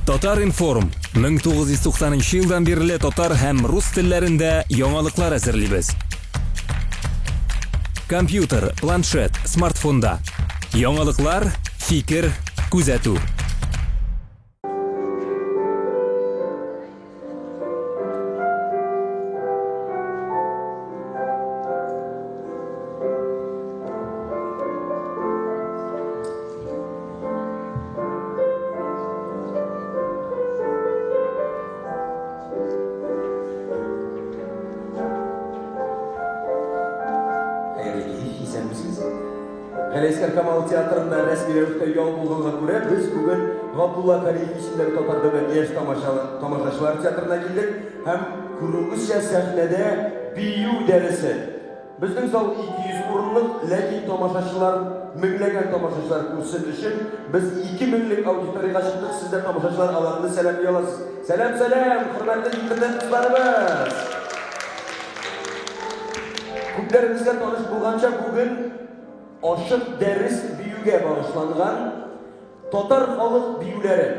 Татар информ 1990 елдан бері татар һәм рус телләрендә яңалыклар әзерлибез. Компьютер, планшет, смартфонда. Яңалыклар, фикер, күзәтү. Галескер Камал театрында рәсми рәвештә ял булганга күрә, без бүген Габдулла Кариев исемендәге татар дәүләт яшь тамашачылар театрына килдек һәм күрүгезчә сәхнәдә бию дәресе. Безнең зал 200 урынлык, ләкин тамашачылар, меңләгән тамашачылар күрсен өчен без 2000лек аудиторияга чыктык. Сез дә тамашачылар аларны сәлам яласыз. Сәлам, хөрмәтле интернет кызларыбыз. Күпләрегезгә таныш булганча бүген Ашык дәрес биюгә багышланган татар халык биюләре.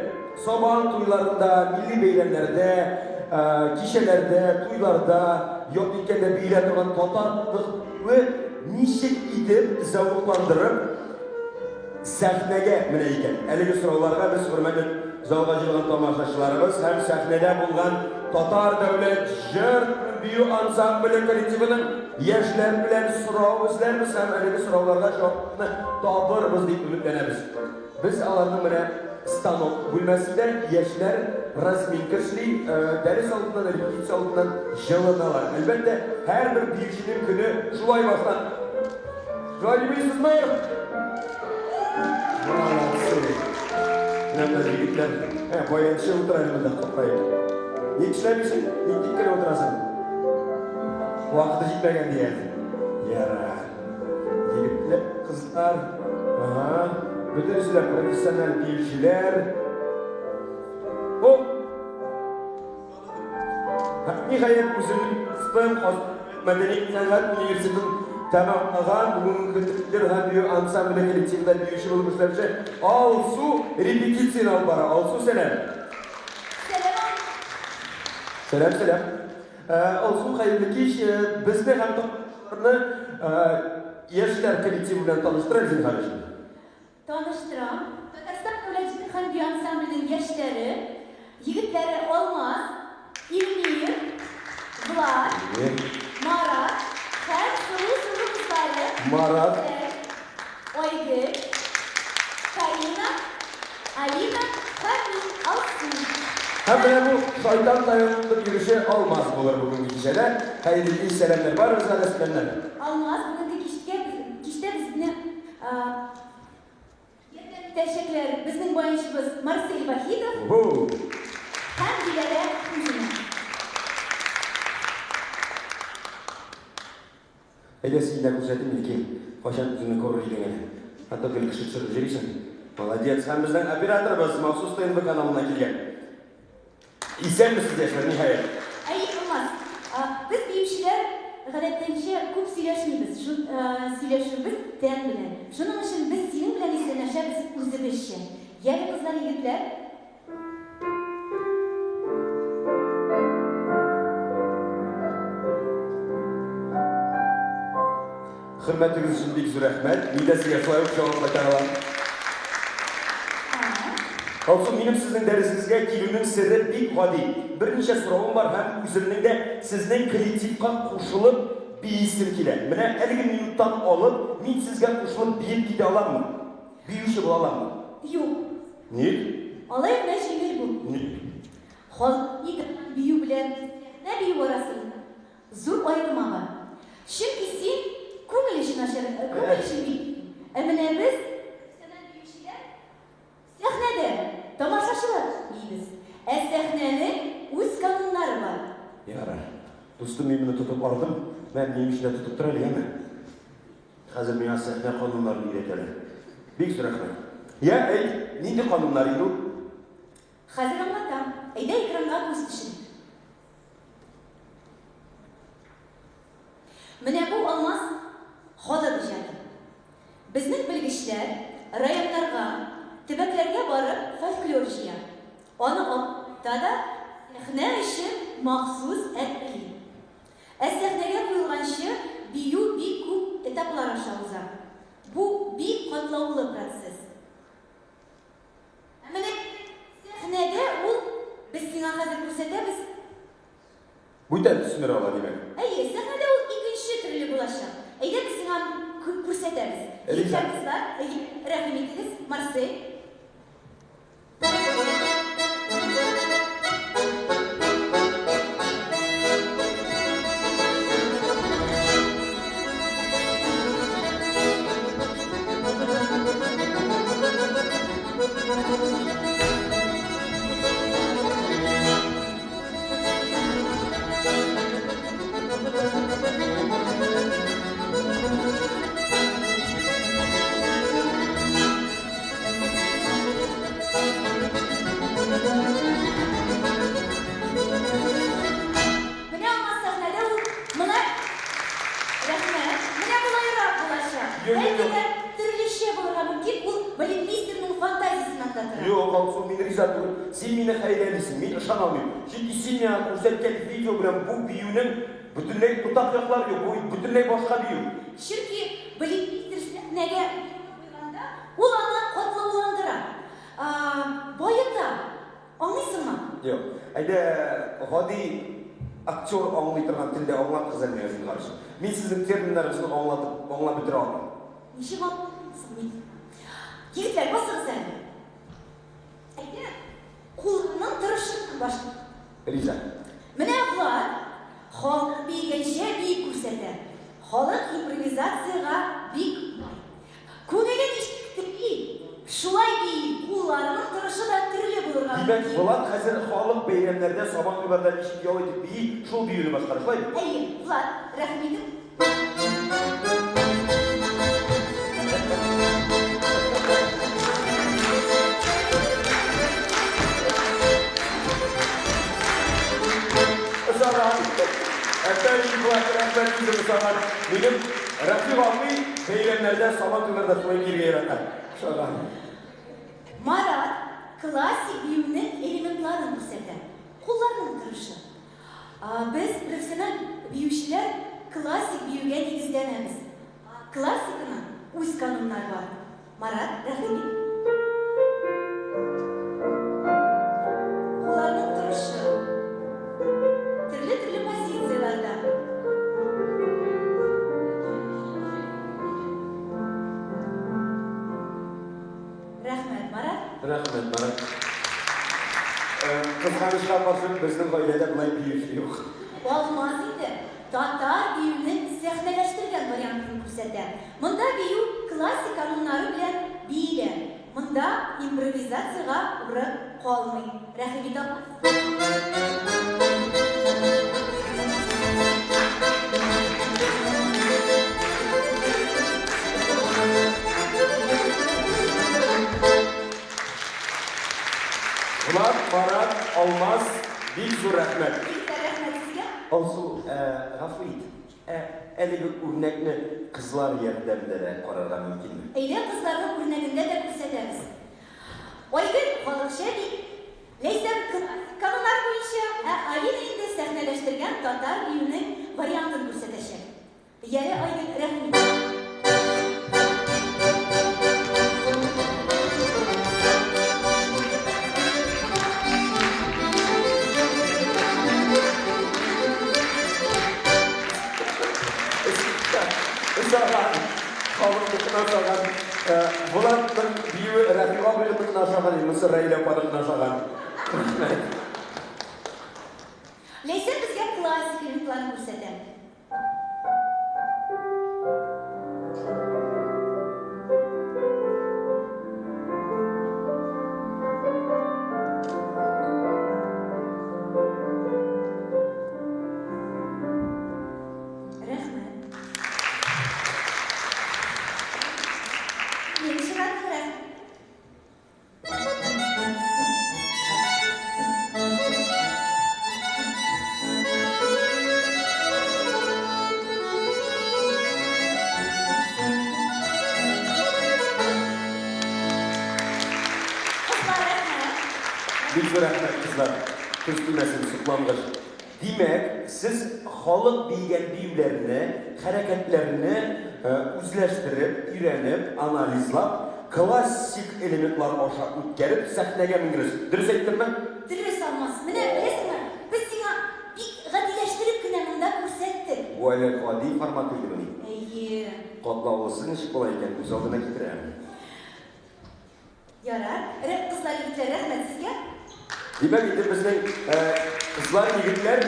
Сабан туйларында, милли бәйрәмнәрдә, кичәләрдә, туйларда, яп иткәндә биюләр торган татарлыкны ничек итеп зәвыкландырып сәхнәгә менә икән. Әлеге сорауларга без хөрмәтле залга җыелган тамашачыларыбыз һәм сәхнәдә булган татар дәүләт җыр бию ансамбле коллективының яшьләр белән сорау эзләрбез һәм әлеге сорауларга җавапны табырбыз дип өметләнәбез. Без аларның менә станок бүлмәсендә яшьләр разминка эшли, дәрес алдыннан, репетиция алдыннан җылыналар. Әлбәттә, һәрбер биюченең көне шулай башлан. Шулай димисезме? Нәмәле егетләр, баянчы утыраларында капкайып. Ник эшләмисең? Ник тиккән утырасың? Вакыты җитмәгән дигән. Яра. Егетләр, кызлар, бөтенесе профессиональ биючеләр. Ниһаять үзенең мәдәни сәнгать университетын тәмамлаган бүгенге төрләр һәм бию ансамбле коллективында биюче булып эшләүче Алсу репетиция алып бара. Алсу, сәлам. Сәлам. Алсу, хәерле кич. Безне һәм тамашачыларны яшьләр коллективы белән таныштырыгыз, карашым. Таныштырам. Татарстан дәүләт һәм бию ансамбленың яшьләре, егетләре Алмаз, Илмир, Влад, Марат, һәм сылу кызлары Марат, Айгөл, Карина, Алина һәм Алсу. Һәм менә бу шайтан таянып йөрүче Алмаз булыр бүгенге кичәдә. Хәерле кич, сәламнар барыгызга да сәламнар. Алмаз бүгенге кичтә безне тәшәккүр безнең баянчыбыз Марсель Вахидов һәм Диләрә Хуҗина. Әйдә син дә күрсәтим икән. Кашан үзеңне күрер идең. Хәтта гел кеше төшереп җибәрсең. Молодец. Һәм безнең операторыбыз махсус ТНВ каналына килгән. İzlenmişsiniz yaşlar nihayet. Алмаз, biz биючеләр гадәттәнчә күп сөйләшмибез. Сөйләшүбез тән белән. Шуның өчен без синең белән исәнләшәбез үзебезчә. Ягы кызлар, егетләр. Хөрмәтегез өчен бик зур рәхмәт. Мин дә сезгә шулай ук җавап кайтарам. Алсу, минем сезнең дәресегезгә килүнең сirri бик гади. Берничә соравым бар һәм үземнең дә сезнең коллективка кушылып биисем килә. Менә әлеге минуттан алып, мин сезгә кушылып биеп китә аламмы? Биюче була аламмы? Юк. Ник? Алай гына җиңел бу. Ник? Халык бию белән бию арасында зур аерма бар. Чөнки син күңел өчен бит. Менә без сәхнәдә тамашачылар бийбез. Сәхнәнең үз кануннары бар. Яра. Дустым мине тотып бардым. Мен немишне тотып тора алам. Хәзер миңа сәхнә кануннарын өйрәтәләр. Бик зур рәхмәт. Я, нинди кануннар иде? Хәзер аңлатам. Әйдә экранга күз төшер. Менә бу Алмаз халык иҗаты. Безнең белгечләр районнарга, төбәкләргә барып фольклор җыя. Onu da sahne için mahsus etki. Sahneye koyulganşı biyu bir kup etaplar aşağıza. Bu bir katlavlı proses. Mene sahnede ul biz sana hazır gösteririz. Bu yüzden düşünür ola demek. Hayır, sahnede ul ikinci türlü bulaşır. Eğer biz sana gösteririz. Rica. Kızlar, rahim ediniz, Marseille. Yok, olsun beni rica ediyorum. Sen beni hayranlısın, ben ışanamıyorum. Çünkü sen ya gösterken video bilen bu büyünün bütünley tutaklıklar yok, bu bütünley başka büyü. Çünkü bilimlidir nege ulanlar katlavulandıra. Bayıkta, anlıyorsun mu? Yok, hadi aktör anlaytıran tilde anlat kızarmıyorsun karşı. Ben sizin terminlerinizi anlatıp bitir almayayım. Nişim anlıyorsun? Yiğitler basın sen. Kulunun tırışık başlı. Rica. Mınavlar, halk bilgece bir kursete. Halk improvizasyaya bir Kunelin işittiği, şulay bir kullarının tırışı da türlü bulurlar. Demek Vlad hazır halk beylemlerde sabah öberden işit yol edip bir şul büyünü başkarışlayı mı? Hayır, Vlad, rahmetim. Benim rakip almayı beylemlerden sabah öberden sonra geriye yaratır. Marat, klasik büyümünün elementlarını gösterdi. Kullarının tırışı. Biz profesyonel büyüşler klasik büyüge negizlenemiz. Klasikinin üst kanunlar var. Marat, rahmetim. Kullarının tırışı. Türlü pozisyonlarda. Rahmet Marat. Rahmet Marat. Kızganışlar basıp bizim ailede buna bir şey yok. Olmaz idi. Tatar büyünün sahneleştirgen variantını gösterdi. Mında büyü klasik kanunları bilen biyle. Mında improvizasyaya uğrayıp kalmayın. Rahmetim. Vlad, Marat, Almaz, Bilzu Rahmet. Rahmet sizge. Olsun, Rafid, eli bir örnekni kızlar yerdemde de kararga mümkün mü? Eyle kızların örneğinde de gösteririz. Oygın balık şey değil. Leysem kanunlar boyunca ayın indi sahneleştirgen Tatar büyünün variantını gösterecek. Yeri Oygın rahmet. Bulan büyü Rafiqa bölümünün aşağıdan Mısır ile parının aşağıdan. Leysem bizge klasik elementlarını gösterdi. zor rahmet kızlar. Kız düğmesini sıklanmış. Demek siz halk bilgen büyülerini, hareketlerini üzleştirip, öğrenip, analizlap, klasik elementler aşağı gelip sahneye mingiriz. Dürüst ettim mi? Dürüst olmaz. Mine bilesizmi? Biz sana bir gadileştirip günümünde görsettik. Bu öyle adi formatıydı bunu. İyi. Katlavlısın işi kolayken göz aldığına getireyim. Yarar. Kızlar yigitler rahmet sizge. Demek ki bizden kızlar, yigitler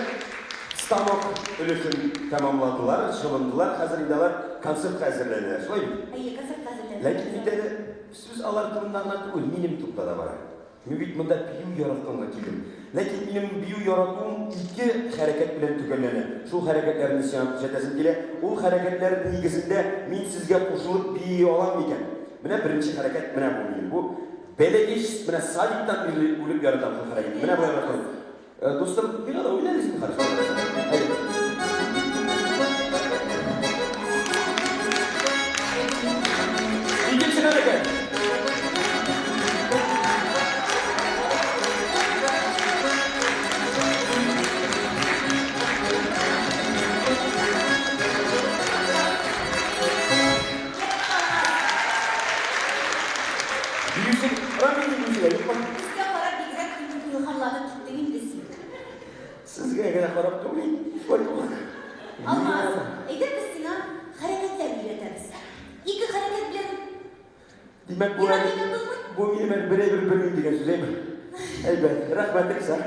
stanok ölüşünü tamamladılar, şılındılar. Hazır idalar konsept hazırlanıyor. Şöyle mi? İyi, kızım kazandı. Lakin bir tane siz alar kılından anlattığım benim tuttu da var. Mübit bunda biyu yarattığımda kildim. Lakin benim biyu yarattığım iki hareket bilen tükenleni. Şu hareketlerin isyan jetesim kile. O hareketlerin ilgisinde min sizge koşulup biyu olan mıyken. Mine birinci hareket mine bu benim. Bu belegiş mine sadikten bir ulip yaratan bu hareket. Mine bu yaratan. Dostum bir ara oynarız mı kardeşim? Hayır. İkinci hareket. Büyüsün, Rabbim büyüsün. Bizge para bilgiler yukarılarda tuttuğun desin. Sizge kadar harap durmayın. Olmaz. Eğer biz sana hareketler öğretiriz. İki hareket bilen Demek bir hareket olmuş. bu benim birebir bölüm diye söyleyeyim mi? Elbette, rahmetlik sen.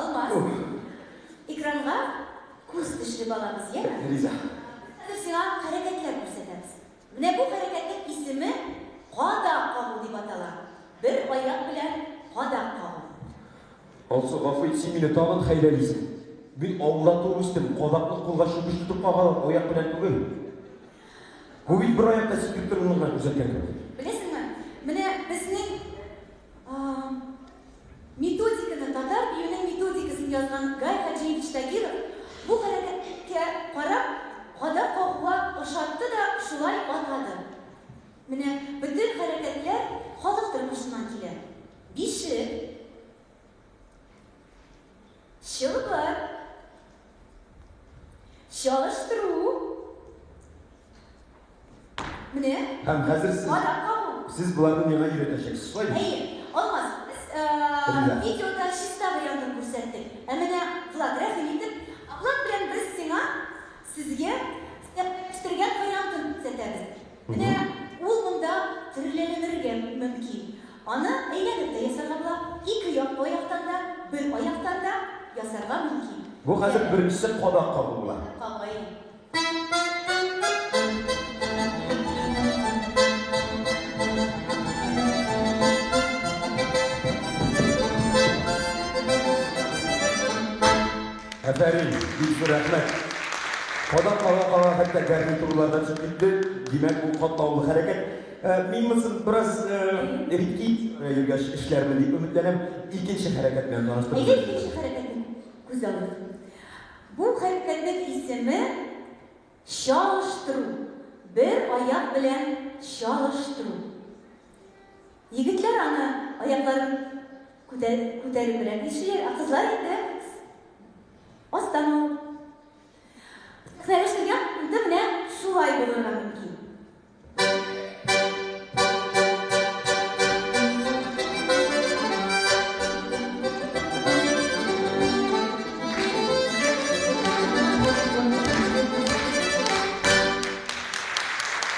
Olmaz. Ekranga kurs dışlı balamız ya. Riza. Biz sana hareketler gösteririz. Ne bu hareketin ismi Qada qavu deb atalar. Bir ayak bilen qada qavu. Also, gafı için mini tağın hayreliysin. Bir Allah doğrustum, kodaklı kolga şubuş tutup kağalan oyak bilen tugul. Bu bir ayakta sıkıntırınlığa güzelken. Bilesizmi? Mine bizning metodikani tatar biyuning metodikasini yozgan Gay Hajiyevich Tagirov bu harekatga qarab qada qavuga o'shatdi da shulay atadi. Mine bütün hareketler xalq turmushidan keladi. Beshi shilg'ir, shalishtiruv. Mine Hem hazırsınız. qada qavu. Siz bulardan yana yürüteceksiniz. Hayır. Hayır, olmaz. Biz videoda şista variantını gösterdik. Emine Vlad rahmetlik. Vlad bilen biz sana sizge stepleştirgen variantını gösterdik. Mine ol bunda türlenirge mümkün. Ana eğlenip de yasarga bular. İki ayaktan da, bir ayaktan da yasarga mümkün. Bu hazır birincisi kodak kabul bular. Kavayı. Aferin, büyük bir rahmet. Kodak kala hatta garnitürlerden çıktı. Demek bu katlavlı hareket. Mimmisin biraz ritki işlerimi deyip ümitlenem. İkinci hareketle tanıştırdım. Eğer ikinci hareketin güzel. Bu hareketin ismi şalıştırı. Bir ayak bilen şalıştırı. Yigitler ana ayaklarını ko'tarib bilen ishlar, qizlar endi ostdan qilishtirgan bilan shulay bo'lishi mumkin.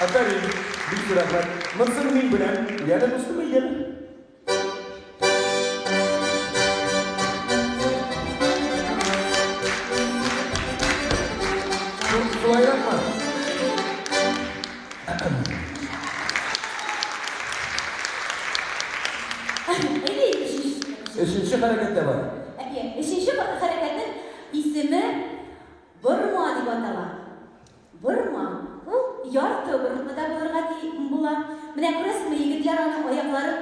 Aferin, büyük bir rahmet. Mısır mıyım bilen? Yana dostum yana. Kolay yapma. Üçüncü hareket de var. Üçüncü hareketin ismi Burma deb ataladi. Burma. Bu yartı burmada bo'lar. Mana ko'rasizmi, yigitlar ana oyoqlarini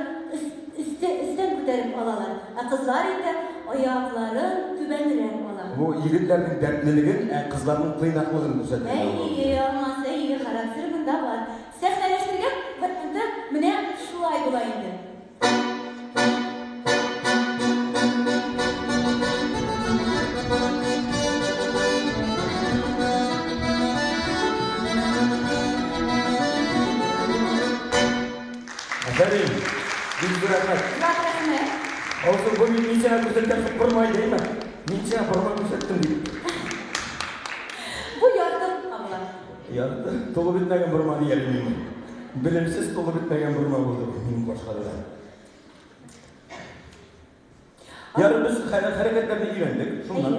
üstten ko'tarib olalar. Qizlar esa oyoqlarini tubanroq oladi. Bu yigitlerin dertliligin, kızların kıynaklığını düzeltiyor. Olmaz, xarakteri bunda bor. Sahnalashtirgan vaqtda mana shulay bo'laydi. Kerim. Biz bırakmak. Rahmet. Olsun bu bir niçin gösterken kurmayı değil mi? Niçin kurmayı gösterdim değil. Bu yardım abla. Yardı. Dolu bitmegen burma diyelim miyim? Bilimsiz dolu bitmegen burma buldu. Benim başkaları. Yarın biz hareketlerine ilgilendik. Şundan.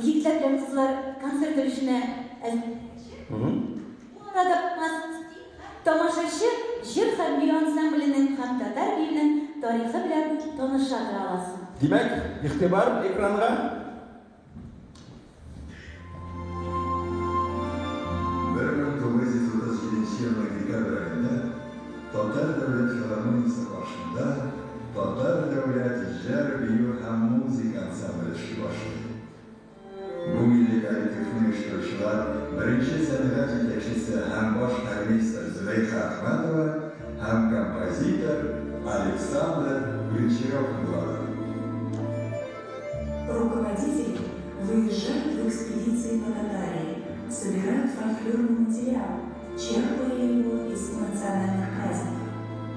Yigitler bilen kızlar konser dönüşüne bu arada tomoshachi Jir harbiy ansamblining ham tatar biyning tarixi bilan tanishadir olasiz. Demek, ihtibar ekranda. yıllık dekabrında Tatar Devlet Filarmoniyasi boshida Tatar Davlat ijro biyu ham muzika ansambli ish boshladi. Bu milliy kollektivni ishtirokchilar birinchi san'at yetakchisi ham bosh orkestr Zulayxa Ahmadova ham kompozitor Aleksandr Гончаров bo'ladi. Руководители выезжают в экспедиции по Татарии, собирают фольклорный материал, черпая его из национальных праздников.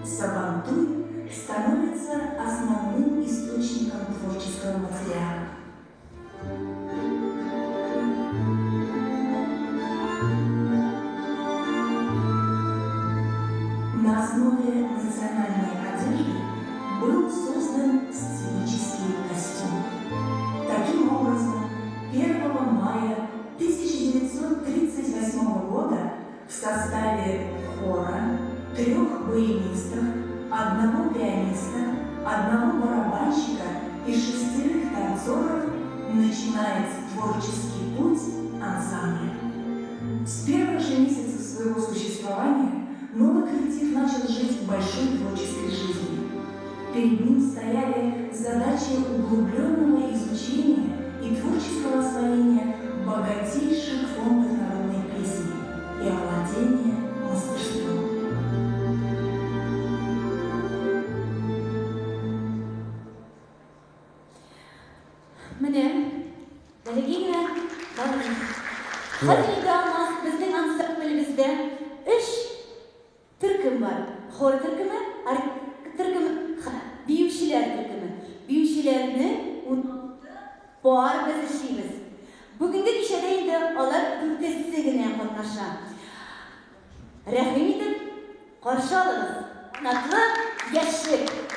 Сабантуй становится основным источником творческого материала. На основе национальной одежды был создан сценический костюм. Таким образом, 1 мая 1938 года в составе хора, 3 баянистов, 1 пианиста, 1 барабанщика и 6 танцоров начинается творческий путь ансамбля. С первых же месяцев своего существования новый коллектив начал жить большой творческой жизнью. Перед ним стояли задачи углубленного изучения и творческого освоения богатейших фондов народной песни и овладения мастерством. Mene, delegine, hadi damas bizning ansamblimizda 3 türküm var. Xor türkümü, türkümü, biyuşiler türkümü. Biyuşilerini boğar biz işimiz. Bugünkü kişide indi onlar dürtesizliğine katnaşa. Rahim edip karşı alınız. Natlı yaşlık.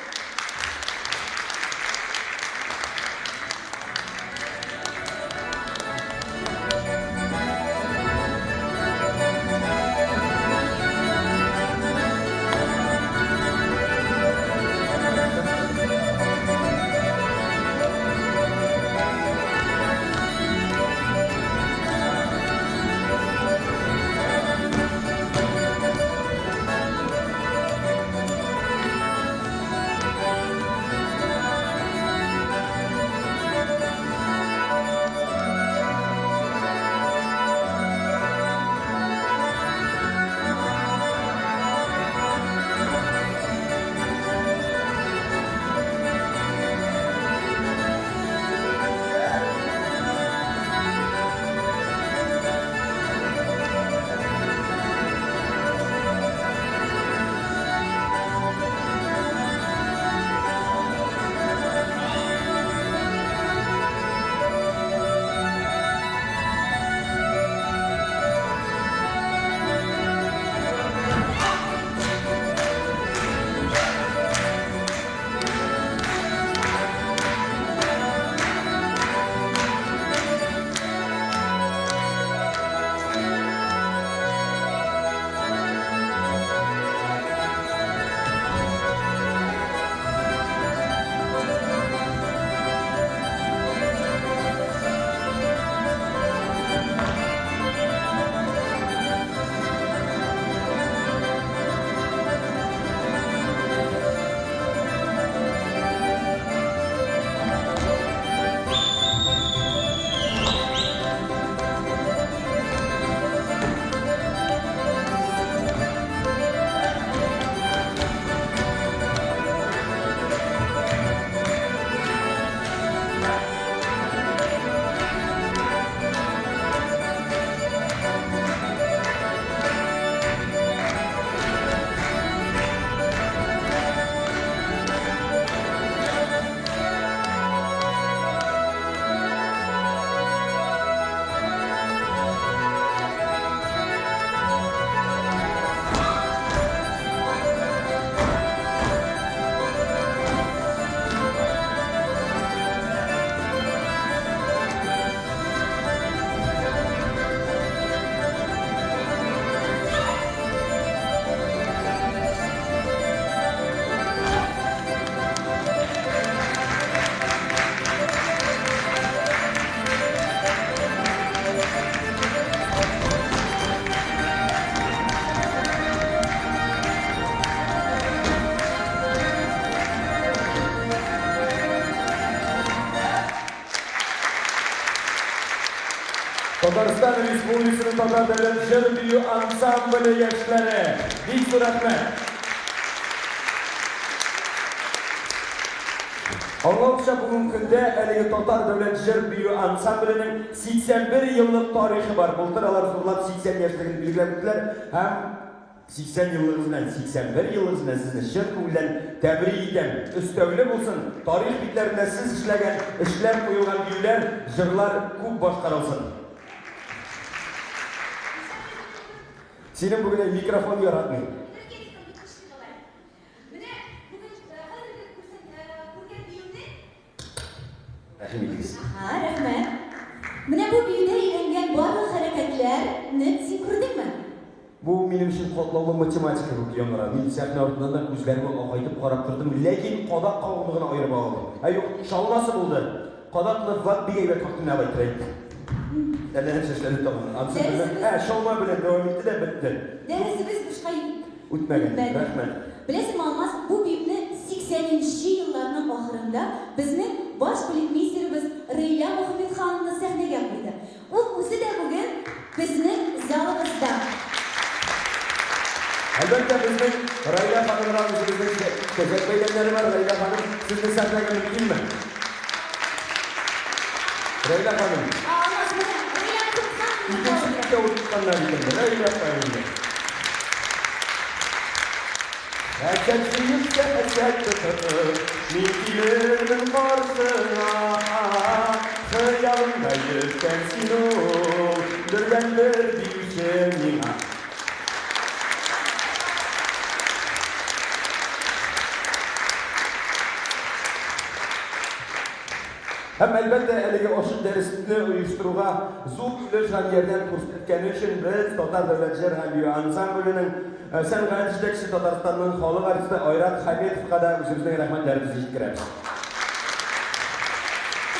Tatariston Respublikasining Tatar davlat jir biyu ansambli yoshlari. Bek rahmat. Anlatışa bugün kunda haligi Tatar davlat jir biyu ansamblining 81 yıllık tarihi var. Bulturalar so'rlab 80 yoshligini belgilabdilar. Ham 80 yıllarınızdan, 81 yıllarınızdan sizni şirk bilen tebrik eden, üstövlü bulsun. Tarih bitlerinde siz işlegen, işler koyulan büyüler, jırlar көп başkarılsın. Senin bugün mikrofon yaratmayın. Rahmetliyiz. Rahmat. Mana bu büyüde eğlengen barliq hareketlerni sen ko'rdingmi? Bu benim için kodlalı matematika okuyanlara. Men sahne ortadan da ko'zlarimni oqaytib qarab turdim, lekin qodoq qovug'ini ayirib oldim. Yo'q, shalvasi bo'ldi. Qodoqni vat bega taqdim aytaylik. Dadani seslanib topdim. Ha, shalva bilan davom etdi de bitti. Dersimiz boshqa O'tmagan. Rahmat. Bilasizmi, olmaz bu büyükne 80-ci yıllarının ahırında bizning bosh polikmesterimiz Reyla Muhammadxonova sahnaga qo'ydi. U o'zi da bugun bizning zalimizda. Albatta bizning Rayla xonimlarimizning ko'zak bayramlari var. Rayla xonim, sizni sahnaga mumkinmi? Rayla xonim. Olmaz mana Reyla Muhammadxonova. İkinci o'tganlar ekan. Rayla xonim. Erkekliğimse eserdir, milkilerin karşına. Hıyalımda yürkensin o, dürgenler düşenin. Hem elbette elege oşun dersini uyuşturuğa zor ülüşen yerden kursetken için biz Tatar Devletçiler Hambiyo Ansambli'nin sen gayet Tatarstan'ın halı arasında Ayrat Hametov kadar üzümüzden rahmetlerimizi yetkireriz.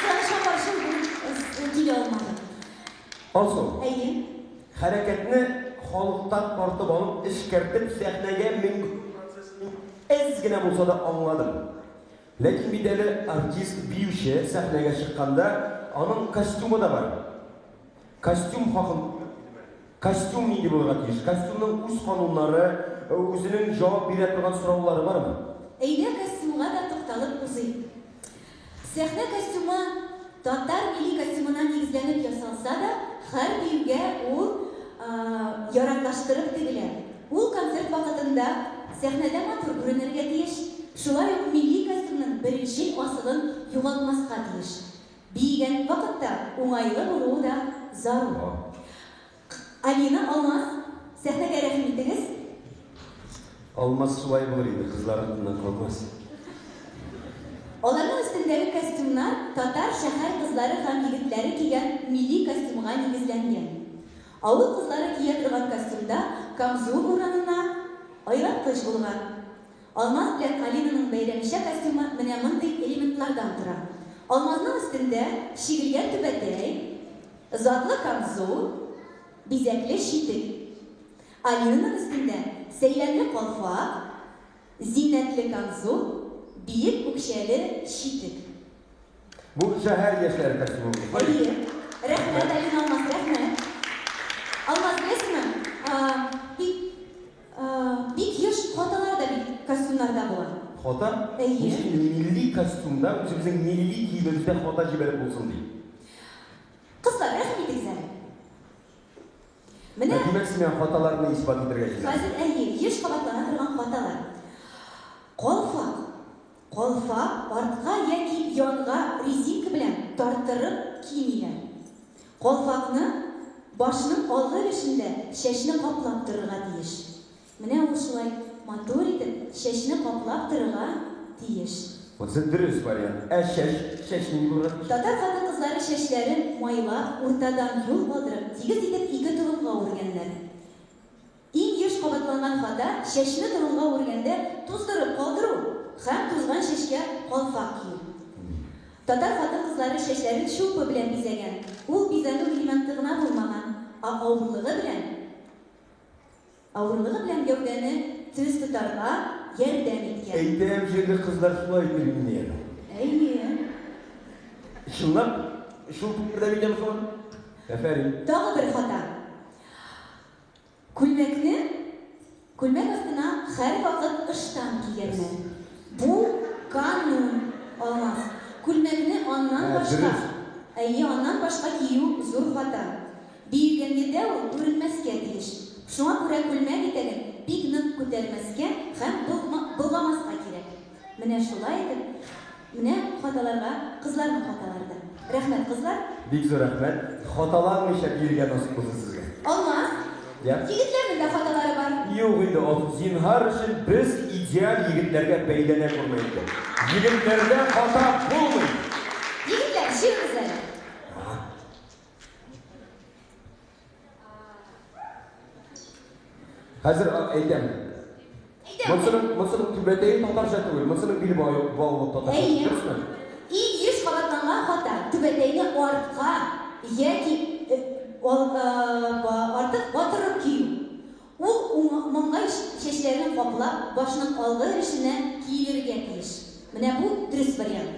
Sana şamarşın bunu dil olmadı. Olsun. Ayı. Hareketini halıktan tartıp alıp işkertip sahneye min ezgine bulsa da anladım. Lekin bir deli artist büyüşe sahneye çıkkanda onun kostümü de var. Kostüm hakkında Kostüm neydi bu arada? Kostümün üst kanunları, özünün cevap beradigan so'rovlari bormi? Eyni kostyumga da to'xtalib o'zing. Sahna kostyumi Tatar milliy kostyumidan negizlanib yasalsa da, har biriga u yaroqlashtirib tegiladi. U konsert vaqtida sahnada matur ko'rinarga tegish, shulay milliy kostyumning birinchi osig'in yo'qotmasqa tegish. Biygan vaqtda o'ng'ayli bo'luvi da zarur. Alina Olmaz, sahnaga rahmetingiz. Olmaz şulay bulur edi, kızlar aklından kalmaz. Onların üstündeki kostyumlar Tatar şehir kızları hem yigitleri kiygan milliy kostyumga negizlangan. Avul kızları kiya turgan kostyumda kamzul o'rnina ayrat qish bo'lgan. Olmaz bilan Alinaning bayramcha kostyumi mana bunday elementlardan turadi. Olmazning ustida shigirgan tubatay, zotli kamzul, bizakli shitik. Alina'nın üstünde seylenli kolfak, zinetli kamzul, büyük ukşeli shitik. Bu şehir yaşları kostümü. İyi. Rahmet Alina Olmaz, rahmet. Olmaz bilasizmi? Bir yaş xotalarda bir kostyumlarda bo'ladi. Xota? İyi. Milliy kostyumda, o'zimizning milliy kiyimimizda xota jiberib bo'lsin deydi. Qizlar, rahmetingiz. Mana Demek sen xotalarni isbot ettirgan. hozir yaş qabatlana turgan xotalar. Qolfaq ortqa yoki yonga rezinka bilan torttirib kiyingan. Qolfaqni boshning oldi ulushida shashni qoplab turgan deyish. Mana u shulay motor etib shashni qoplab turgan deyish. O'zi durust variant. Shashni bo'ladi. Tatar xotin qizlari shashlarini moylab, o'rtadan yo'l qoldirib, tegiz etib ikki turumga o'rganlar. Eng yosh qabatlangan xota shashni turumga o'rganda tuzdirib qoldiruv, ham tuzgan shashga qolfaq kiyib. Tatar xotin qizlari shashlarini shulpa bilan bezagan. U bezanuv elementigina bo'lmagan, og'irligi bilan gavdani tiz tutarga yordam etgan. Eydem жерде kızlar şulay ettirgan. Ayni. Şunlar şu yerda bilgan son. Aferin. Tағы bir hata. Күлмәк астына һәр вакыт ыштан кигәнмен. Bu kanun olmaz. Күлмәкне аннан башка, аннан башка кию зур хата. Биюгәнгәндә ул күренмәскә тиеш. Шуңа күрә күлмәк итәген бик нык күтәрмәскә һәм булгамаска кирәк. Менә шулай итеп, менә хаталарга кызларның хаталары. Рәхмәт кызлар. Бик зур рәхмәт. Хаталанмыйча биргән насыйп булсын сезгә. Olmaz. Егетләрнең дә хаталары бар. Юк инде, зинһар өчен без идеал егетләргә бәйләнә күрмәйбез. Егетләрдә хата булмый. Егетләр, чыгыгыз әле. Хәзер әйтәм. Мısır'ın tübetəyi tatarca түгел, Мısır'ın bili bağlı tatarca. Әйе. И еш кабатланган хата түбәтәйне артка яки артык батырып кию. Ул маңгай чәчләрен каплап, башның алгы эшенә киерергә тиеш. Менә бу дөрес вариант.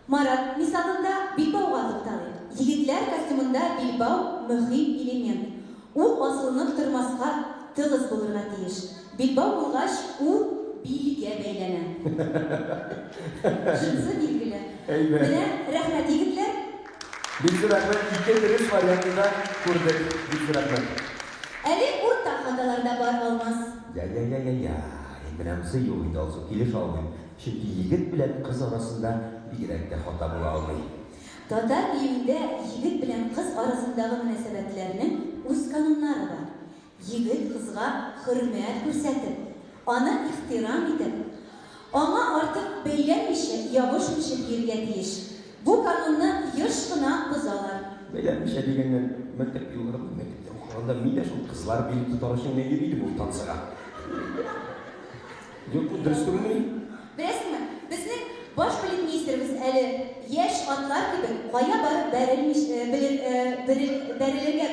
Марат мисалында билбауга тукталый. Егетләр костюмында билбау мөһим элемент. Ул асылынып тормаска тыгыз булырга тиеш. Билбау булгач, ул билгә бәйләнә. Шунысы билгеле. Менә рәхмәт егетләр. Бик рәхмәт. Ике дөрес вариантында күрдек. Бик рәхмәт. Әле урта хаталарда бар алмас. Я. Менәмсе юк инде алсу килеш алмыйм. Чөнки егет белән кыз арасында бигрәк тә хата була алмый. Татар биюендә егет белән кыз арасындагы мөнәсәбәтләрнең үз кануннары бар. Егет кызга хөрмәт күрсәтеп, аны ихтирам итеп, аңа артык бәйләнмичә, ябышмичә бирергә тиеш. Бу канунны еш кына бозалар. Бәйләнмичә дигәннән мәктәп елларында мәктәптә укыганда мин дә шул кызлар били тотар өчен нәгә идем ул тансыга. Юк, дөрес түгелме? Беләсеңме? Безнең баш полицмейстерыбыз әле яшь атлар кебек кая барып бәрелергә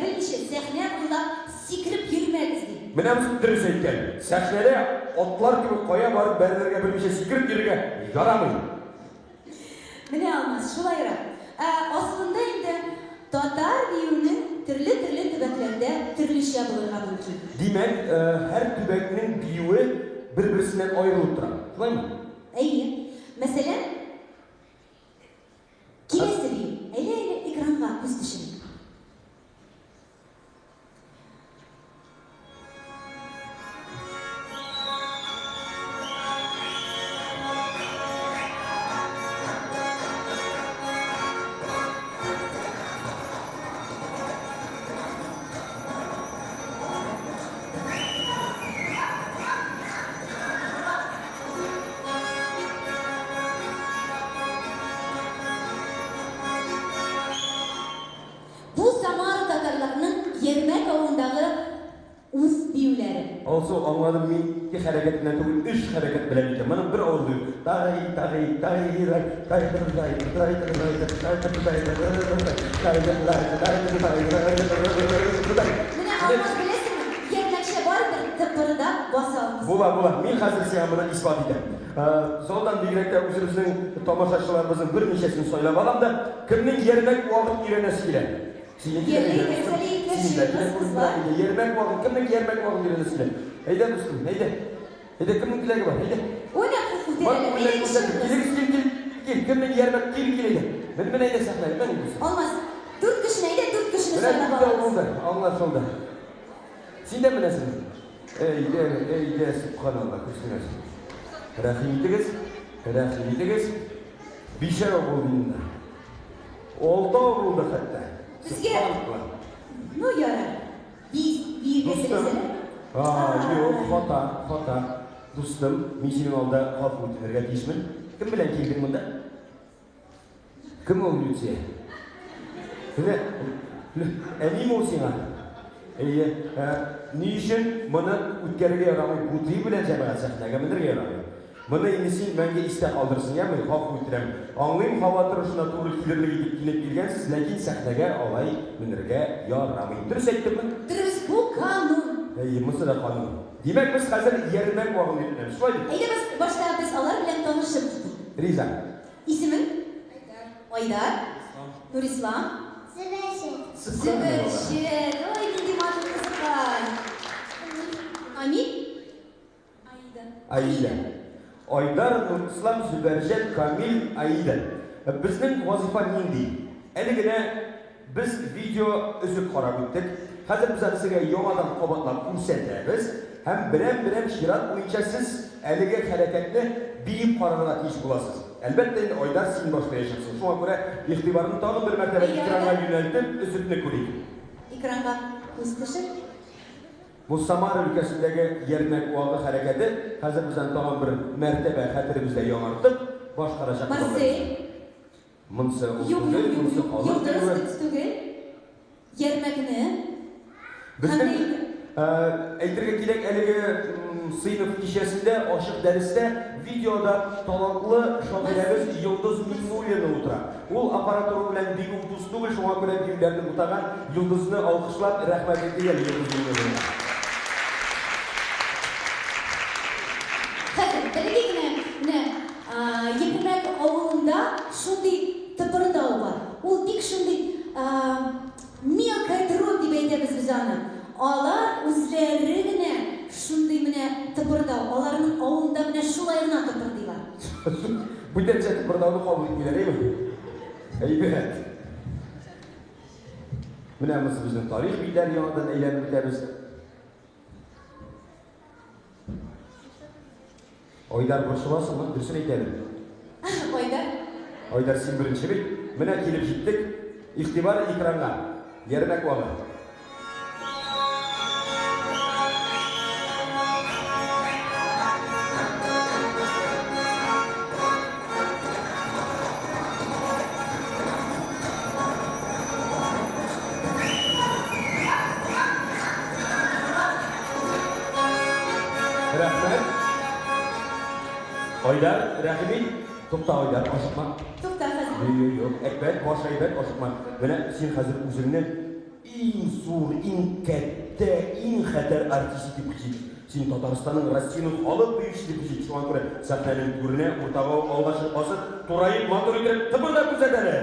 белмичә сәхнә буйлап сикереп йөрмәгез ди. Менә бу дөрес әйткән. Сәхнәдә атлар кебек кая барып бәрелергә белмичә сикереп йөрергә ярамый. Менә алмас, шулайрак. Аслында инде татар биюенең төрле төбәкләрдә төрлечә булырга мөмкин. Димәк, һәр төбәкнең биюе бер-берсеннән аерылып тора. Шулаймы? Әйе. Мәсәлән, киләсе бию. Әйе, экранга күз төшерик. Ермәк авылындагы үз биюләре. Also anladım min iki hərəkətindən түгел, üç hərəkət bilən ikən. Mənim bir oldu. Менә алмас беләсеңме? Ермәкчә барыбер тыпырда басабыз. Була. Min хәзер сиңа моны исбат итәм. Солдан бигрәк тә үзебезнең тамашачыларыбызның берничәсен сайлап алам да, кемнең ермәк вакыт өйрәнәсе килә. Yermek vakit, kimlik yermek vakit verilmesine. Heyde dostum, heyde. Heyde kimlik kilegi var, heyde. Oyna kızım. Bak, gel, kimlik yermek, gel heyde. Ben heyde saklayayım, ben gidiyorsun. Olmaz. Dört kişine söyle bakalım. Anlaşıldı. Sen de mi nesin? Eyde, subhanallah, küsünüz. Rahimitigiz. Bir şey oldu yine. Oldu hatta. Bizga no yarar. Biz belirlesene. Yok, xata. Dostum, men sening oldida xalq o'tirga deyishmin. Kim bilan kelding bunda? Kim ol yutsa? Buni anim o'singlar. Ni uchun buni o'tkariga yaramay, budli bilan jamoat sahnaga mindirga yaramay. Buni endi sen menga istak qoldirsin, men xalq o'tiram. Anglayman, xavotir shuna to'g'ri kelirligi deb kelgansiz, lekin sahnaga olay mindirga yaramay. Durust aytdimmi? Durust, bu qonun. Mesela qonun. Demak biz hozir yermak vaqtini o'tamiz. Shunday. Ayda boshda biz ular bilan tanishib ketdik. Riza. Isming? Aydar. Nurислам. Sıkkın mı baba? Zübürşet. Oy, nindi matır kızıkay. Amin? Aida. Aydar, Nurислам, Züberjet, Kamil, Aida. Bizning vazifa nindi? Eligine biz video üzük qarab o'tdik. Hozir biz sizga yo'g'adan qabatlab ko'rsatamiz. Ham biram shirat bo'yicha siz eliga harakatni biyib qarag'ana tegish bo'lasiz. Albatta endi Aydar sen boshlayapsiz. Shunga ko'ra e'tiborni tag'in bir martaba ekranga yo'naltib üzükni ko'ring. Ekranga ko'z tashib. Bu Samara ülkesindeki yermek uağı hareketi hazır bizden tağın bir mertebe xatirimizde yoğartıp baş qarashaq Marseille. Mınsı Yo'q, mınsı durust tugul. Yermagini. Bizden aytırga kelak haligi sınıf kişisinde aşık derste videoda talantlı şagirimiz Yıldız Minnulya'da otura. O aparatörü bilen biyum tustugul şuna göre biyumlarını mutagan Yıldız'ını alkışlap rahmet etti Yıldız Minnulya'ya. Yepimek avulunda şunday tıpırdağı var. O dik şunday miyakay drop deb aytamiz biz onu. Olar o'zlarigina shunday mine tıpırdağı. Olarning avulunda mine shulaygina tıpırdaylar. Bu derece tıpırdağını kabul etmeler değil mi? Evet. Mine bizim tarih bilgiler yanından eylenip bitemiz. Aydar boşulasın mı? Dursun eyleyelim. Aydar. Aydar sen birinci bey. Mine kelip gittik. İhtibar ekranga. Yermek vağı. Rahmet. Aydar, Rahimi, to'xta Aydar, oshiqma. To'xta hozir. Yo'q, Ekber, bosh Aydar, oshiqma. Mana sen hozir o'zingni eng zo'r, eng katta, eng xatar artist deb bilib, sen Tataristonning Rossiyaning olib bo'yishi deb bilib, shunga ko'ra sahnaning ko'rine o'rtog'i olg'ashib bosib, to'rayib, motor yurib, tipirdab ko'rsatadi.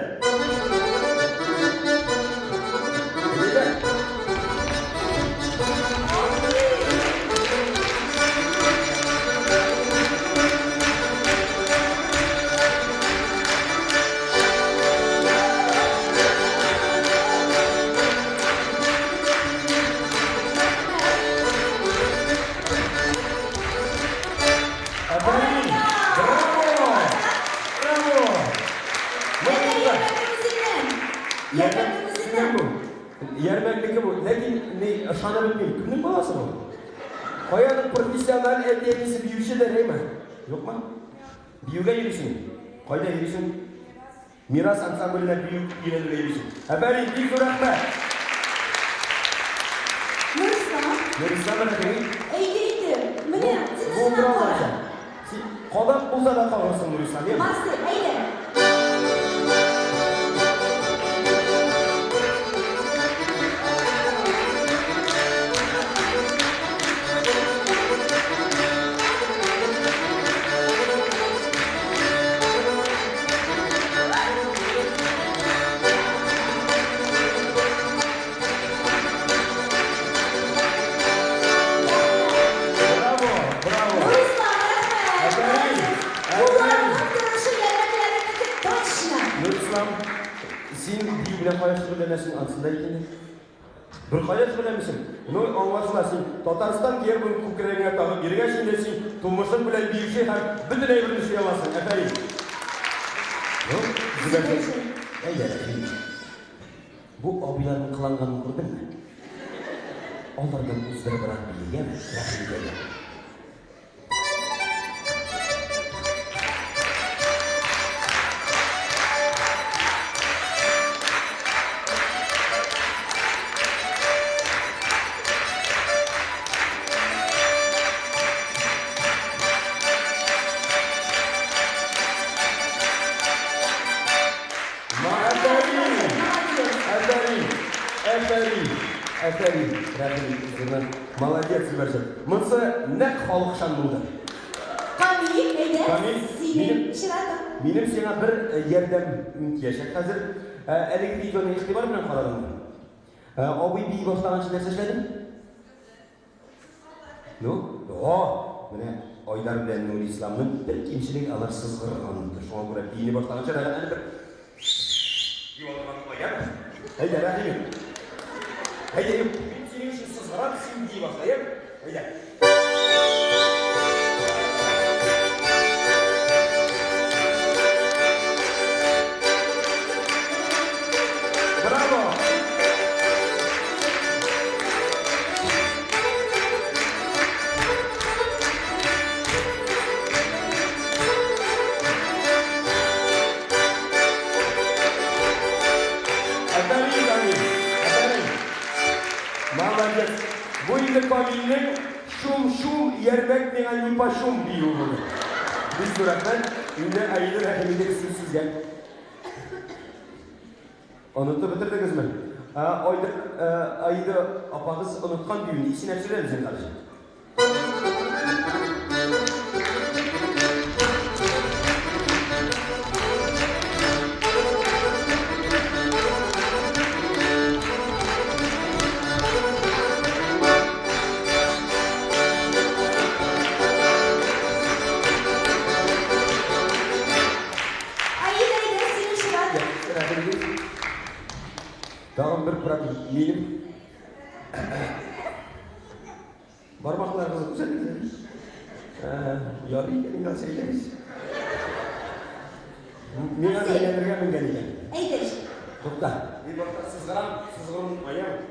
Yermekdeki bu. Lakin ne şana bilmeyeyim. Kimnin balası bu? Kayanın profesyonel ehliyetisi büyüyüşü de değil mi? Yok mu? Büyüge yürüsün. Kayda yürüsün. Miras ansambline büyük ileride yürüsün. Efendim büyük rahmet. Nurислам. Nurислам efendim. Eğildi. Mine, Bu siz bravo olacak. Kodak bulsa da kalırsın Nurислам değil mi? Marseille, eğildi. Sen birbirine paylaştırı demesin aslında ikini. Bir paylaştırı demesin. Bunu anlaşılasın. Tataristan diğer bunu kukrene takıp birine şimdisin. Tomuşun bile bir şey hem bütün evrini şey alasın. Efendim. Yok. Güzel. Eyvallah. Bu abilerin kılanganını gördün mü? Onlardan uzları bırak bir yeme. Bırak bir yeme. Efendim, Rahim, молодец, Züberşet. Mınsı ne halkşan buldu? Kamil, Eyde, Kamil, Sinem, Şirata. Benim sana bir yerden yaşak hazır. Ellik videonun ihtimal bilen karadım. O bir başlanan için nerse işledin? No? Yo. Mene Aydar bilen Nuri İslam'ın bir kimçilik alırsız kırganıdır. Şuna göre dini başlanan için yani bir yuvalarına koyar. Haydi rahimim. Haydi yok. Senin için sızgıran şimdi başlayayım. Haydi. Bravo. Молодец. Bu yıllık familinin şum yermek ne annipa şum diyor bunu. Biz duraktan ünlü ayıdır hakeminde kısımsız gel. Unuttu bitirdiniz mi? Ayıda apağız unutkan düğünü. İçine sürer misin kardeşim? Tamam bir bırak milim. Parmaklarınızı güzel güzel. Yarı gelin söyleriz. Mina söylenirken mi gelin? Eydir. Topla. Bir bakta sızgıran ayağım.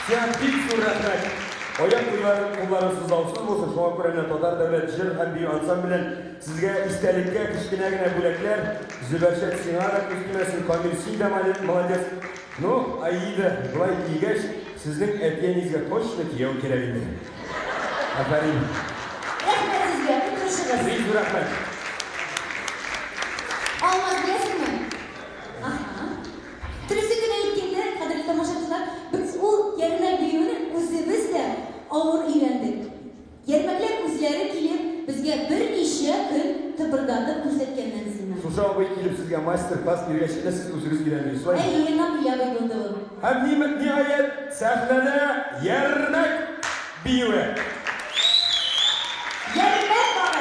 Sen bir suretmek. Oyan kullarınızsız alsız olsun. Şu an Kur'an'la Tatar Devlet Jır hem bir ansam bilen sizge istelikle kışkine bülekler Züberşet Sinara üstünesin Kamil Sindem Malades No ayıydı. Bulay iyigeç sizin etyenizge toşlu ki yav kirebildi. Aferin. Rahmet sizge. Kırışırız. Bir suretmek. Olmaz diyorsun mu? Aha. Türüsü güne gittiğinde kadırlı tamaşaçılar biz o yerine büyüğünü özümüz de ağır iğrendik. Yermekler özleri kilip bizge bir neşe gün tıpırdatıp көрсеткеннен Şuşa abi gelip sizge masterclass bir geçişte siz özünüz giremiyorsunuz. Ey yeğenim ya bey buldu. Hem nihayet sahnede yermek büyüğü. Yermek bana.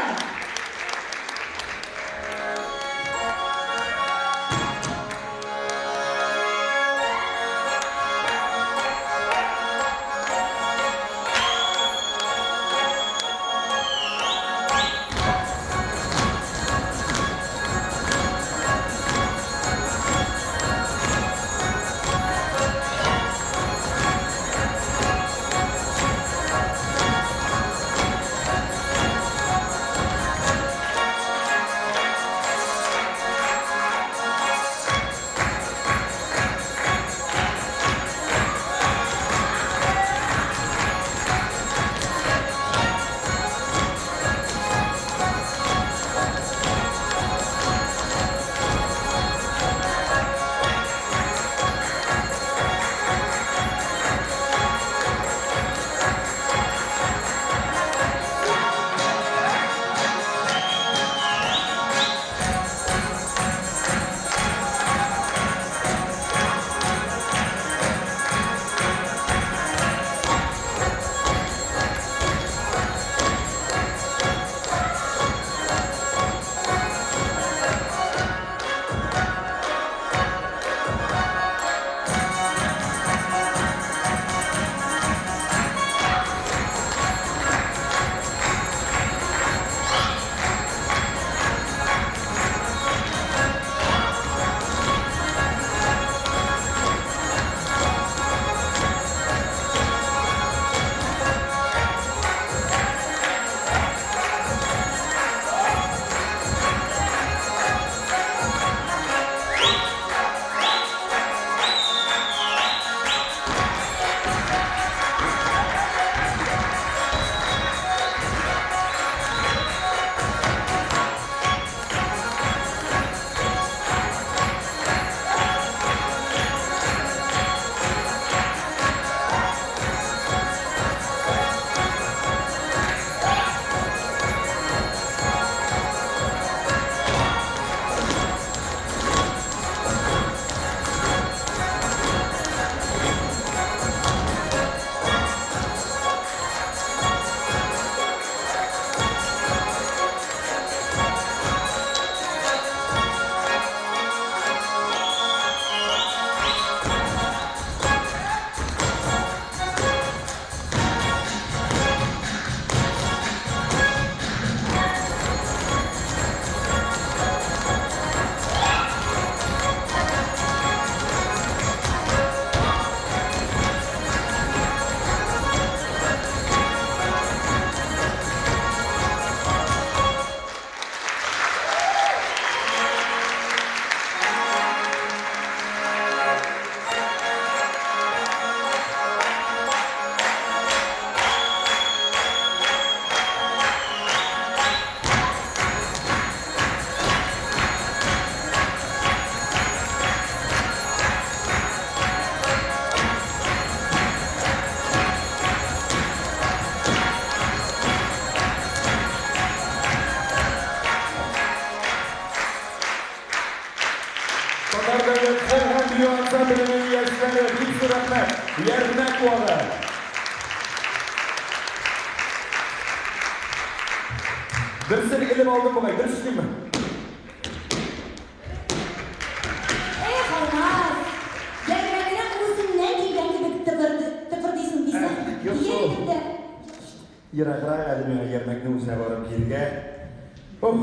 Tatar Devlet Erhan Biyu Ansamblinin üyesileri bir sürü rahmet. Yerine kualı. Birisini elim aldım bu kadar. Birisi değil mi? Olmaz. Gelmekine kurusundan giyden gibi tıpırdıyorsun bize. Yok, Diğer yok. elinde. Yırakıra geldim yana yermekle uzuna varıp yerge. Oh,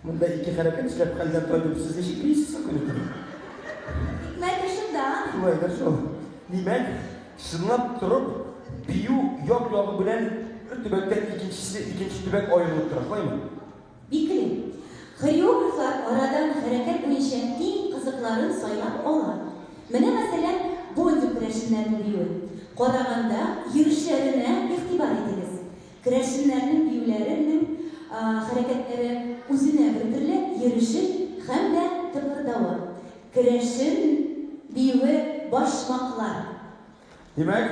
bunda iki hareket işlep kalden toydum siz işi birisi sıkılıyor. Hikmet dışında. Şulaydır şu. Demek, şınlap durup biyu yok yoğu bilen tübekten ikinci tübek oyunlup durur, koy mu? Bikrim. Koreograflar oradan hareket boyunca en kızıkların soylap olan. Mene mesela boncuk kreşinlerini biliyor. Qoraganda yürüyüşlerine ihtibar ediniz. Kreşinlerinin büyülerinin hareketleri uzun evritiyle yürüyüşü hem de tıpırdağı. Kreşin büyüğü başmaklar. Demek,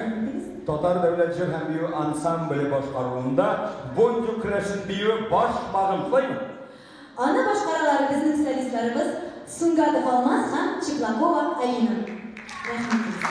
Tatar Devlet hem biyu ansambli başkarılığında boncuk kreşin biyu başmağım, koy mu? Ana başkaraları bizim solistlerimiz Sungadov Almaz hem Çıplakova Alina. Rahmetliyiz.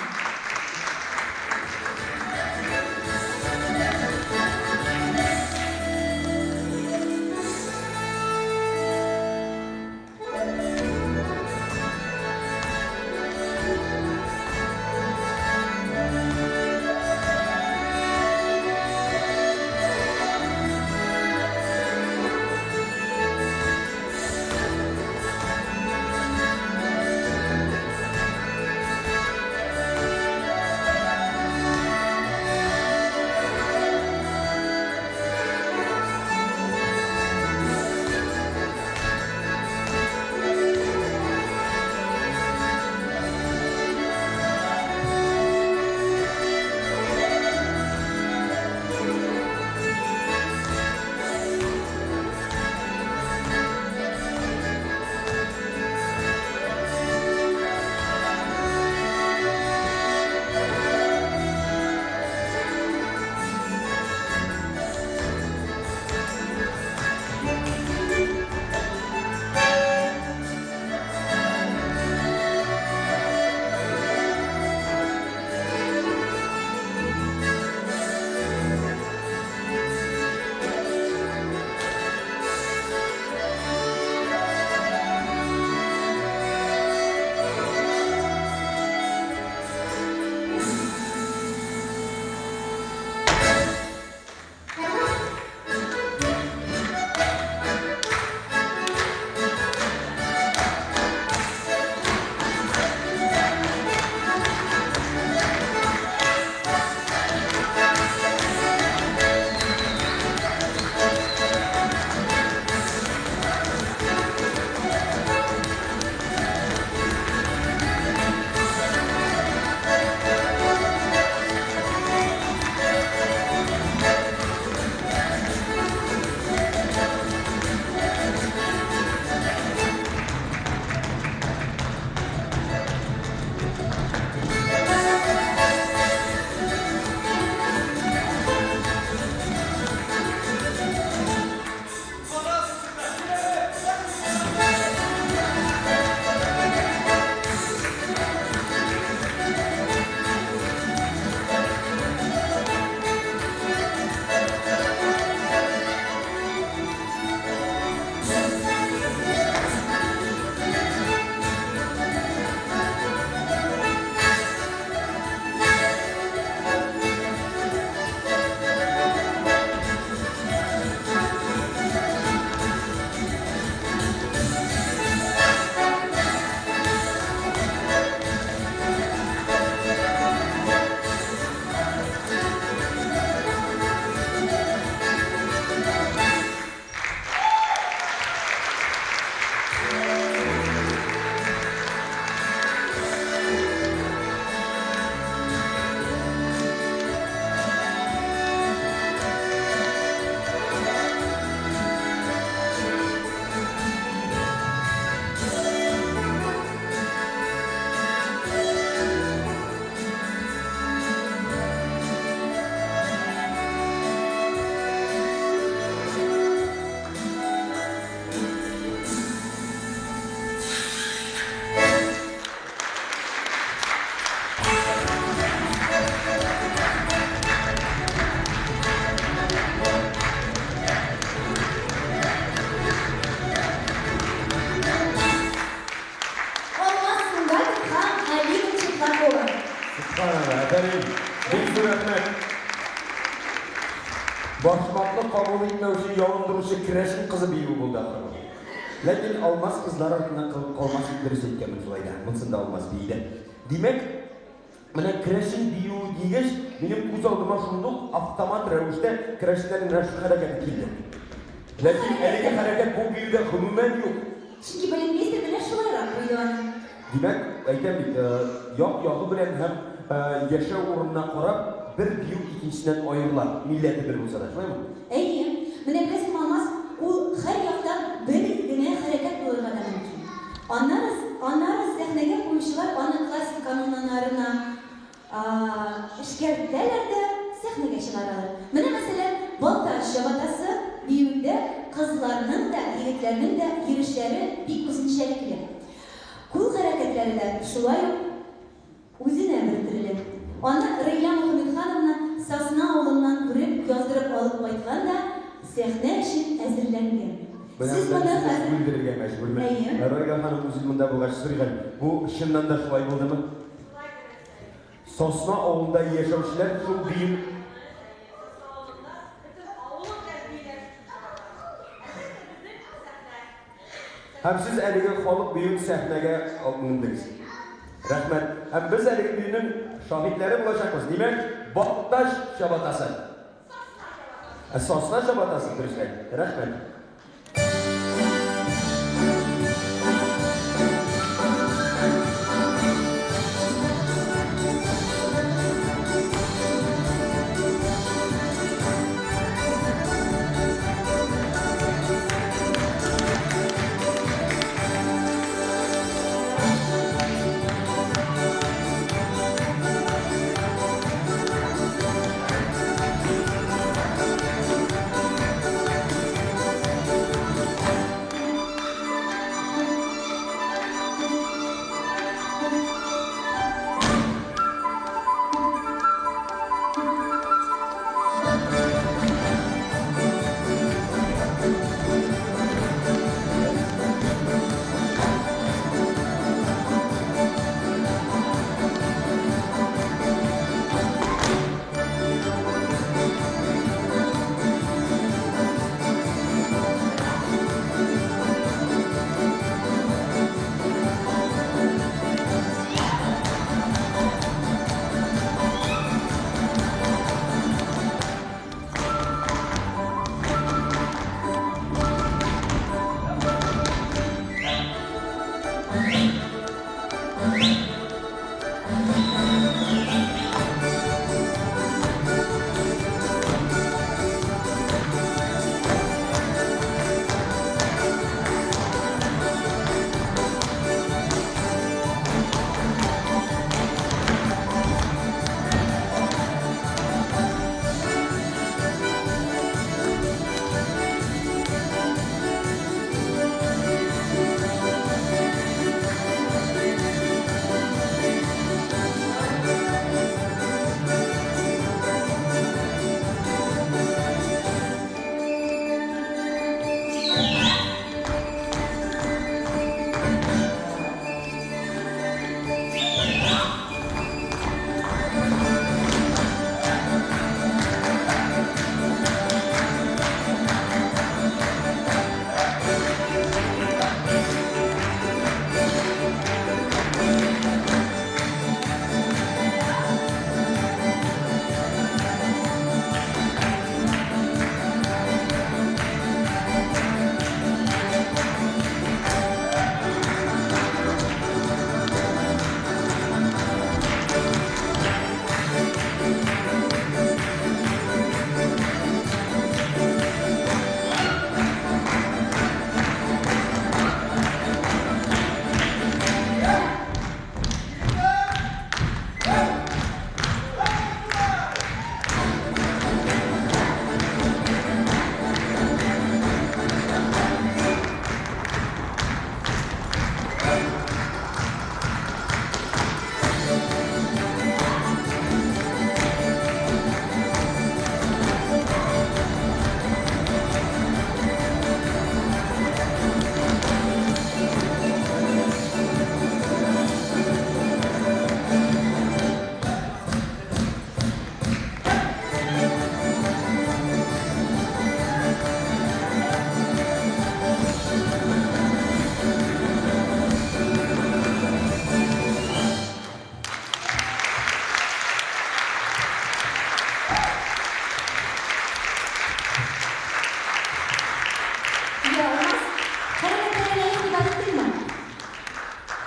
Aferin. Büyük bir rahmet. Başmaklı kabul etmevşi, yalındırışı, kireşin kızı biyu buldu. Lakin olmaz kızlar ardından olmaz dürüst etkemin şulayda. Bunsun da olmaz biydi. Demek, mana kireşin biyu diyiş, benim göz aldıma şunduk, avtomat revişte kireşlerin reşit hareketi kildi. Lakin elindeki hareket bu biyuda hünumen yok. Çünkü benim neyse bana şulayrak buydu. Demek, aytem yağı bilen hem yaşa uğruna qarab bir biyu ikincisinden ayrılar. Milleti bir olsa da, şuray mı? İyi. Bana resim olmaz. O her yaktan bir güne hareket bulurlar mümkün. Anlarız sahneye koyuşlar, onun klasik kanunlarına şikayetlerler de sahneye çıkarırlar. Bana mesela Baltaş Şabatası büyüğünde kızlarının da, yigitlerinin de girişleri bir kuzinçelikli. Kul hareketleri de şulay özüne bildirilir. Ona Reyyan Muhammed Hanım'la Sasna oğlundan görüp yazdırıp alıp koyduğunda da sahne için hazırlanıyor. Siz bana hazır... Bildirirgen meşgul mü? İyi. Reyyan Hanım üzülmünde bu kaç sırgan. Bu şundan da şulay buldu mu? Sosna oğlunda yaşamışlar şu büyük. Hem siz eligi xalq büyük sahneye alındınız. Rahmet. Hem biz eligi büyünün şahitleri bulacakmız. Demek, Baktaş Şabatası. Sosna Şabatası dürüstler. Rahmet.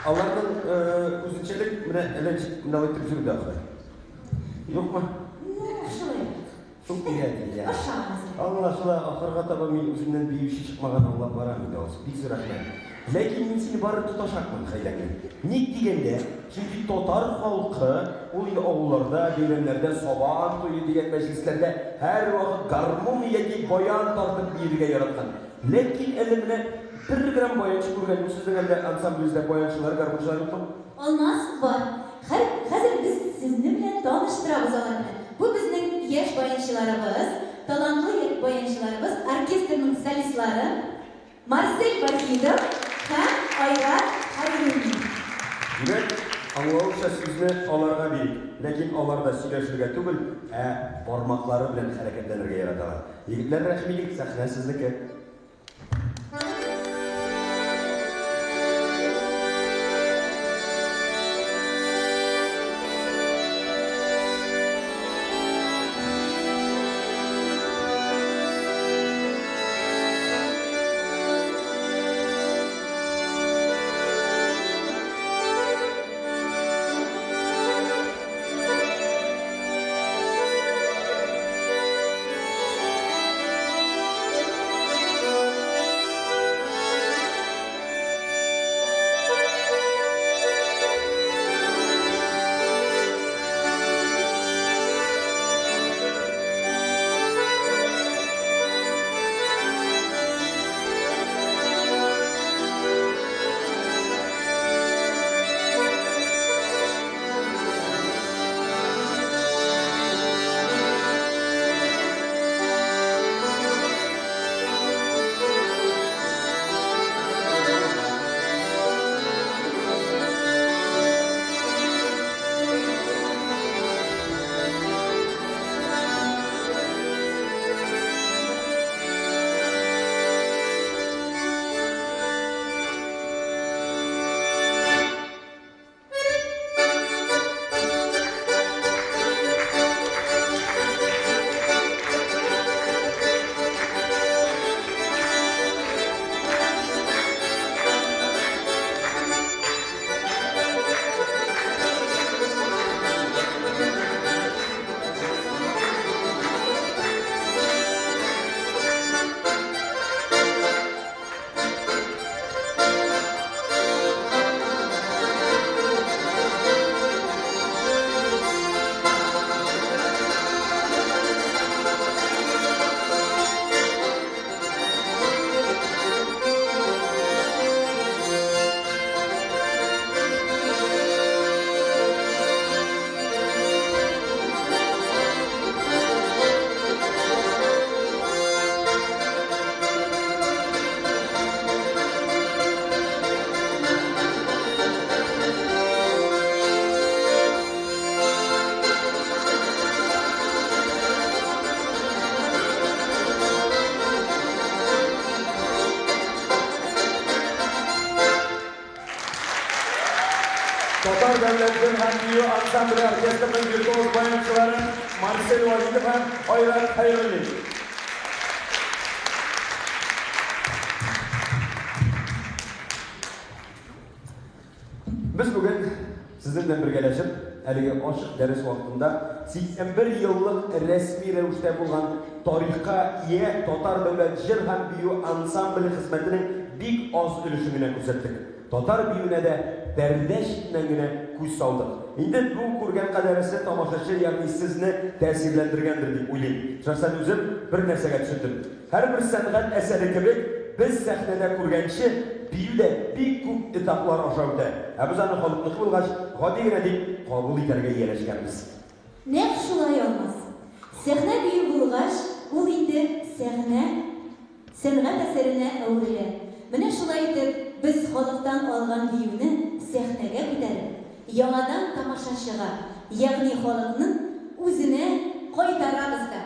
Allah'ın üzüntülük mine elencik mine aytып жүрді ақыры. Yok mu? Şuraya. Çok iyi değil ya. Aşağınızda. Allah aşkına ahırga tabi men özümden bir işi çıkmagan Allah baram edi olsun. Bir rahmet. Lekin men seni barı tutaşakman haydangen. Ник degende, çünkü Tatar halkı ул авылларда, бейрәмнәрдә, Сабан туйы дигән мәҗлесләрдә һәр вакыт гармон яки баян тартып бирергә яраткан. Lekin әле менә bir грамм баянчы күргән сезнең әле ансамбльдә баянчылар, гармончылар юкмы? Olmaz, var. Hazır biz sizinle bile tanıştırabız onlarla. Bu bizim yaş bayançılarımız, talantlı bayançılarımız, orkestrinin solistleri Marcel Bakidov ve Ayra Hayruni. Demek, anlayışa sizni alarga birik. Lekin alar da сөйләшергә түгел, бармаклары белән хәрәкәтләнергә яраталар. Егетләр рәхмилек, сәхнә сезнеке. Tatar devletinin hem büyüğü ansambli orkestrinin virtuoz bayançıları Marcel Bakidov hem Ayra Hayruni. Biz bugün sizinle birleşip, әлеге ашык дәрес вакытында 81 еллык рәсми рәвештә булган тарихка ия Татар дәүләт җыр һәм бию ансамбле хезмәтенең бик аз өлешен генә күрсәттек. Татар биюенә дә дәрдәшнән генә күз салдык. Инде бу күргән кадәресе тамашачы, ягъни сезне тәэсирләндергәндер дип уйлыйм. Шәхсән үзем бер нәрсәгә төшендем. Һәрбер сәнгать әсәре кебек biz сәхнәдә күргәнче биюдә бик күп этаплар аша үтә. Без аны халыкныкы булгач, гади генә дип кабул итәргә ияләшкәнбез. Нәкъ шулай olmaz. Сәхнә бию булгач, ул инде сәнгать әсәренә әверелә. Менә шулай итеп, biz халыктан алган биюне сәхнәгә күтәреп, яңадан тамашачыга, ягъни халыкның үзенә кайтарабыз да.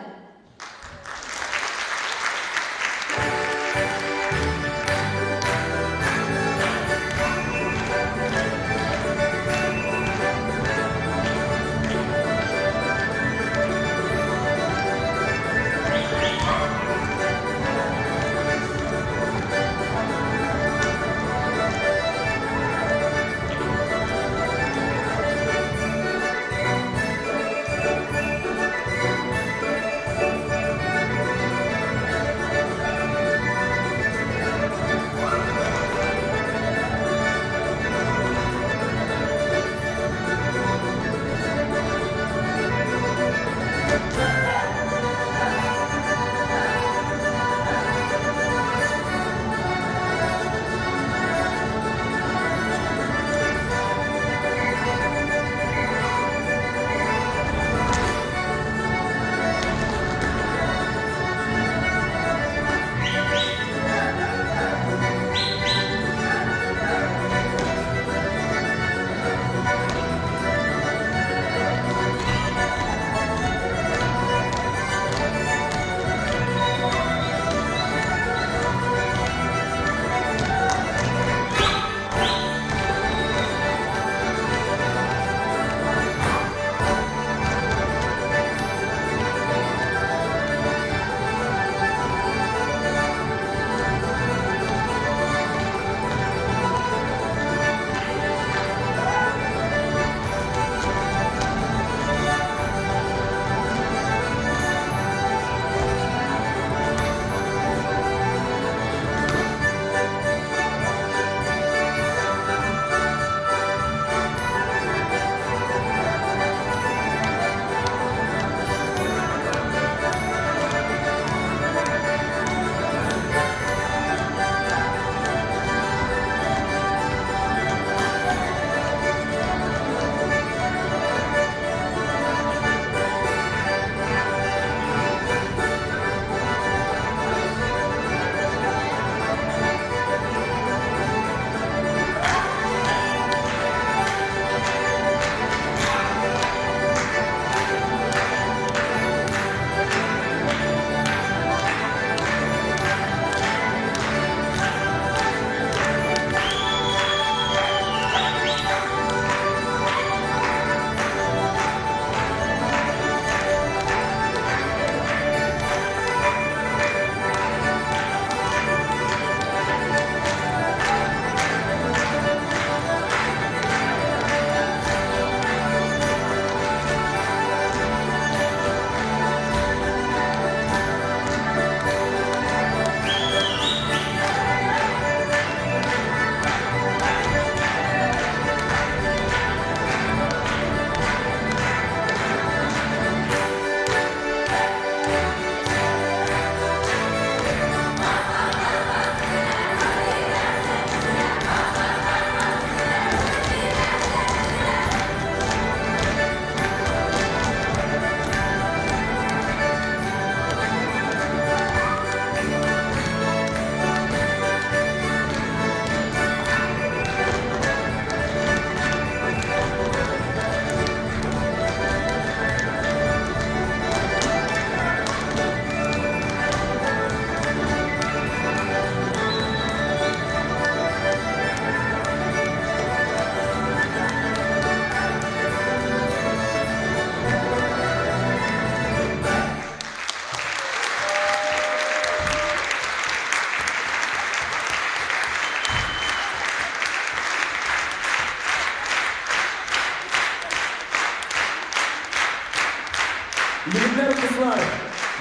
Yigitlar, qizlar,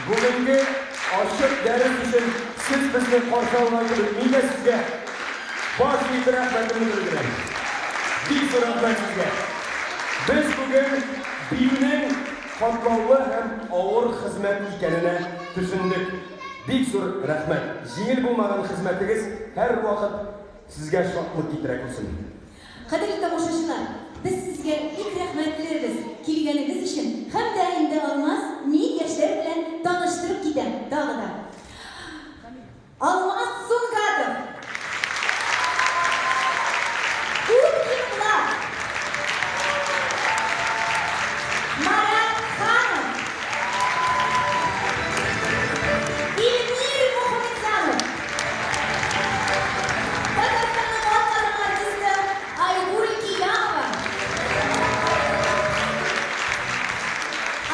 bugungi ochiq dars uchun siz bizni qarshi olganingiz uchun men sizga boshli rahmatimni bildiraman. Buyuk rahmat sizga. Biz bugun biyuning qatlovli ham og'ir xizmat ekanini tushundik. Buyuk rahmat. Yengil bo'lmagan xizmatingiz har vaqt sizga shodlik keltirsin. Qadrli tomoshabinlar, biz sizga ilk rahmatlarimiz kelganingiz uchun hamda endi Almaz men yoshlar bilan tanishtirib ketam dag'ida. Almaz Sungatov. Kimlar? Marat Xanov. Ilmir Muhammadxonov. Tataristonning xalq artisti Aygul Kiyamova.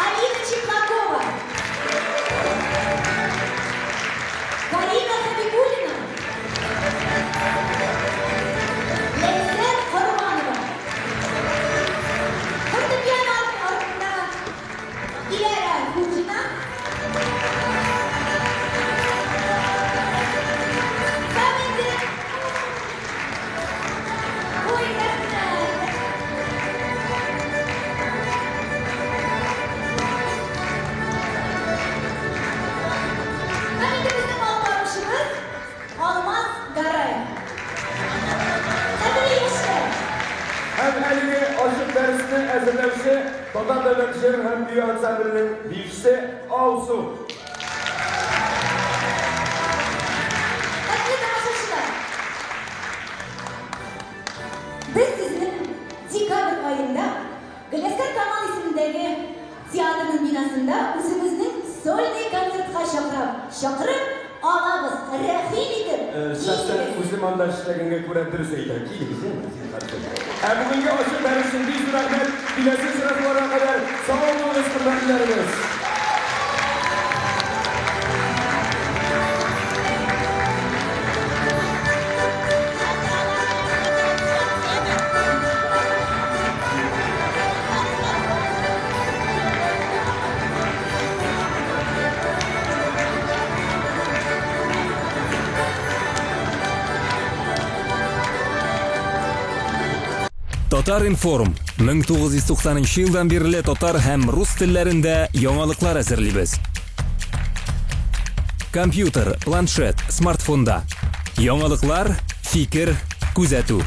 Alina Cheplakova. Karina Habibulina. Lezzat Qo'rg'onova. Fortepiano ortida Ilara Kuzina. Samida. Voy rahmat. Hamida bizning olqarishimiz Almaz Garayev. Qadrli yoshlar. Hem haligi ochiq darsni hazırlavchi Totar davlat she'r ham biyu ansamblining biyuchisi Olsu. Qadrli tomoshabinlar. Biz sizni dekabr oyida Galaskar Kamal ismidagi teatrning binosida o'zimizning solniy konsertga chaqirib olamiz. Rahim etib. Shaxsan o'zim andashligimga ko'ra durust aytadi. Bugungi ochiq dars uchun buyuk rahmat. Bilasiz siraslarga qadar sog' bo'ling hurmatlarimiz. Totar Inform 1990-yildan beri totar ham rus tillarida yangiliklar hazırlaymiz. Kompyuter, planshet, smartfonda yangiliklar, fikr, kuzatuv.